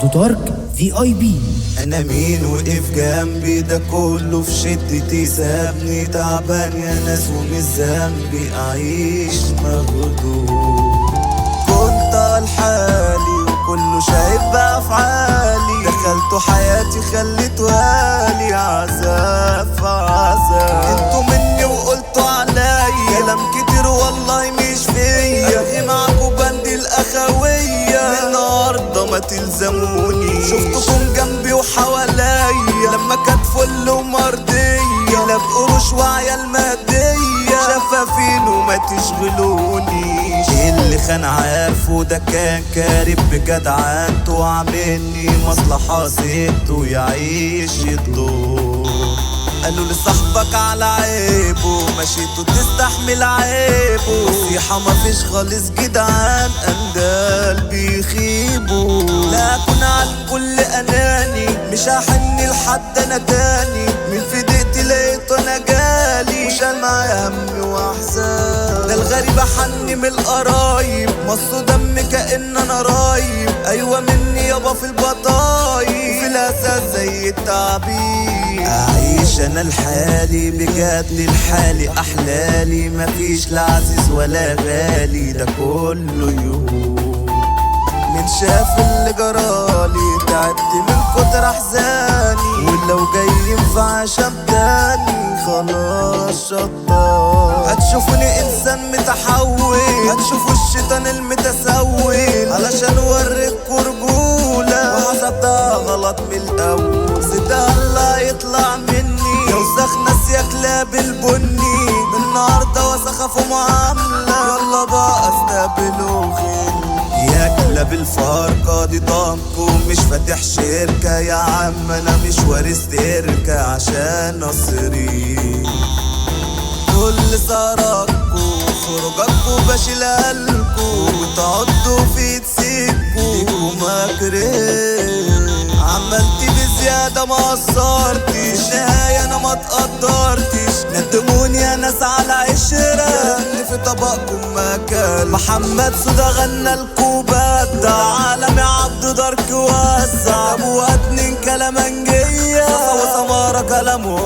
عبدو دارك VIP. انا مين وقف جنبي ده كله في شدتي سابني تعبان يا ناس ومش ذنبي اعيش مغدور. كنت لحالي وكله شايف بافعالي دخلتوا حياتي خليتوا هالي عذاب في عذاب. انتوا مني وقلتوا عليا كلام كتير والله مش فيا الغي معاكوا بند الاخوية النهارده ما تلزموني. شفتكم جنبي وحواليا لما كانت فل ومرضية لا بقروش وعيال مادية شفافين وما تشغلونيش. اللي خان عارفه ده كان كارب بجدعنته وعاملني مصلحة سبته يعيش الدور. قالوا لصاحبك على عيبه مشيته تستحمل عيبه نصيحة مفيش خالص جدعان اندال بيخيبوا. لا اكون على الكل اناني مش هحن لحد انا تاني من في دقيقتي لقيته انا جالي وشال معايا هم واحزان. ده الغريب حني من القرايب مصوا دم كأن انا رايب ايوه مني يابا في البطايب وفي الاساس زي التعبير. اعيش انا لحالي بجد لحالي احلالي مفيش لا عزيز ولا غالي ده كله يهون. من شاف اللي جرالي تعبت من كتر احزاني ولو جاي ينفع شبداني خلاص شطار. هتشوفوني انسان متحول هتشوفوا الشيطان المتسول علشان اوريكوا رجولة وحسب ده غلط من الاول. صدق الله يطلع مني يا وسخ ناس يا كلاب البني النهارده وسخة في معاملة يلا بقى استقبلوا خير. يا كلاب الفارقة دي ضمكم مش فاتح شركة يا عم انا مش وارث تركة عشان نصري. كل سهراتكوا خروجاتكوا بشيلهالكوا وتقعدوا في تسيبكوا ليكوا مكرين. عملتي بزيادة ما قصرتش نهاية انا ما تقدرتش ندموني يا ناس على عشرة اللي في طبقكم مكان. محمد سودا غنى الكوبات ده عالمي عبدو دارك وزع ابو اتنين كلامنجية وسمارة كلامه